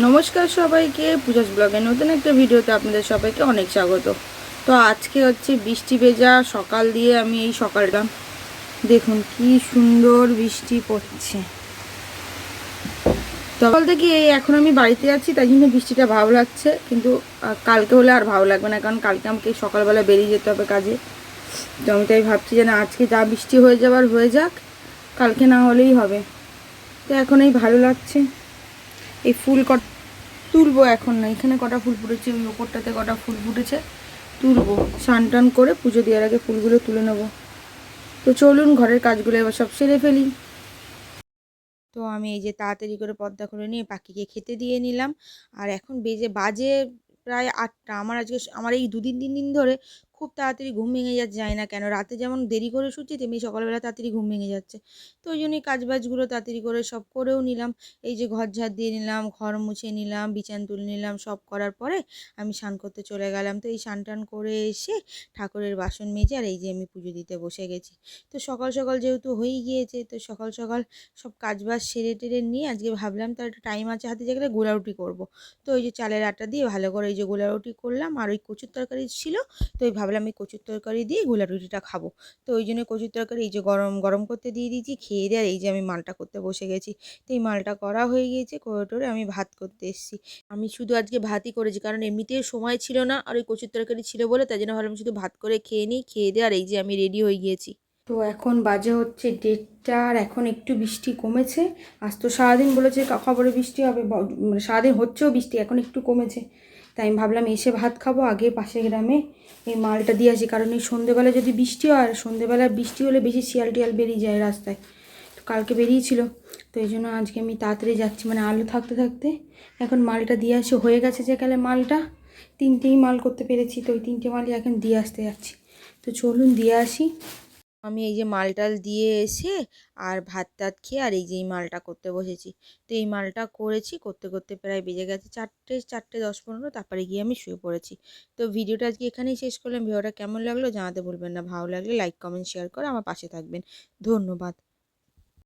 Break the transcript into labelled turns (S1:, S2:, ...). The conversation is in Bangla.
S1: নমস্কার সবাইকে, পূজাস ব্লগে নতুন একটা ভিডিওতে আপনাদের সবাইকে অনেক স্বাগত। তো আজকে হচ্ছে বৃষ্টি ভেজা সকাল দিয়ে আমি এই সকালটা দেখুন কি সুন্দর বৃষ্টি পড়ছে। সকাল থেকে এখন আমি বাড়িতে যাচ্ছি, তাই জন্য বৃষ্টিটা ভালো লাগছে, কিন্তু কালকে হলে আর ভালো লাগবে না, কারণ কালকে আমাকে সকালবেলা বেরিয়ে যেতে হবে কাজে। তো আমি তাই ভাবছি যে না, আজকে যা বৃষ্টি হয়ে যাবার হয়ে যাক, কালকে না হলেই হবে। তো এখন এই ভালো লাগছে। এই ফুল তুলবো এখন না, এখানে কটা ফুল ফুটেছে, ওই ওপরটাতে কটা ফুল ফুটেছে, তুলবো। স্নান টান করে পুজো দেওয়ার আগে ফুলগুলো তুলে নেবো। তো চলুন ঘরের কাজগুলো এবার সব সেরে ফেলি। তো আমি এই যে তাড়াতাড়ি করে পর্দা করে নিয়ে পাখিকে খেতে দিয়ে নিলাম। আর এখন বাজে প্রায় 8টা। আমার এই 2-3 দিন ধরে খুব তাড়াতাড়ি ঘুম ভেঙে যাচ্ছে, যায় না কেন। রাতে যেমন দেরি করে শুচ্ছি, তেমনি সকালবেলা তাড়াতাড়ি ঘুম ভেঙে যাচ্ছে। তো ওই জন্যই কাজবাজগুলো তাড়াতাড়ি করে সব করেও নিলাম। এই যে ঘর ঝাড় দিয়ে নিলাম, ঘর মুছে নিলাম, বিছান তুলে নিলাম, সব করার পরে আমি স্নান করতে চলে গেলাম। তো এই স্নান টান করে এসে ঠাকুরের বাসন মেজে আর এই যে আমি পুজো দিতে বসে গেছি। তো সকাল সকাল যেহেতু হয়েই গিয়েছে, তো সকাল সকাল সব কাজবাজ সেরে টেরে নিয়ে আজকে ভাবলাম তার একটু টাইম আছে হাতে, জায়গায় গোলা রুটি করবো। তো ওই যে চালের আটা দিয়ে ভালো করে এই যে গোলা রুটি করলাম, আর ওই কচুর তরকারি ছিল। তো ওই ভাবলাম এই কচুর তরকারি দিয়ে গোলা রুটিটা খাবো। তো ওই জন্য কচুর তরকারি এই যে গরম গরম করতে দিয়ে দিয়েছি, খেয়ে দিয়ে আর এই যে আমি মালটা করতে বসে গেছি। তো এই মালটা করা হয়ে গিয়েছে, করে টোরে আমি ভাত করতে এসেছি। আমি শুধু আজকে ভাতই করেছি, কারণ এমনিতেও সময় ছিল না, আর ওই কচুর তরকারি ছিল বলে তাই জন্য ভাবলাম শুধু ভাত করে খেয়ে নিই। খেয়ে দিয়ে আর এই যে আমি রেডি হয়ে গিয়েছি। তো এখন বাজে হচ্ছে 1:30, আর এখন একটু বৃষ্টি কমেছে। আজ তো সারাদিন বলেছে খবরে বৃষ্টি হবে, মানে সারাদিন হচ্ছেও বৃষ্টি, এখন একটু কমেছে। তাই আমি ভাবলাম এসে ভাত খাবো, আগে পাশের গ্রামে এই মালটা দিয়ে আসি, কারণ এই সন্ধেবেলায় যদি বৃষ্টি হয়, আর সন্ধেবেলায় বৃষ্টি হলে বেশি শিয়াল টিয়াল বেরিয়ে যায় রাস্তায়। তো কালকে বেরিয়েছিল, তো এই জন্য আজকে আমি তাড়াতাড়ি যাচ্ছি, মানে আলো থাকতে থাকতে এখন মালটা দিয়ে আসি। হয়ে গেছে যে কালে মালটা 3টেই মাল করতে পেরেছি, তো ওই 3টে মালই এখন দিয়ে আসতে যাচ্ছি। তো চলুন দিয়ে আসি। আমি এই যে মালটাল দিয়ে এসে আর ভাত টাত খেয়ে আর এই যে এই মালটা করতে বসেছি। তো এই মালটা করেছি, করতে করতে প্রায় বেজে গেছে 4:10-15, তারপরে গিয়ে আমি শুয়ে পড়েছি। তো ভিডিওটা আজকে এখানেই শেষ করলাম। ভিডিওটা কেমন লাগলো জানাতে ভুলবেন না। ভালো লাগলে লাইক কমেন্ট শেয়ার করে আমার পাশে থাকবেন। ধন্যবাদ।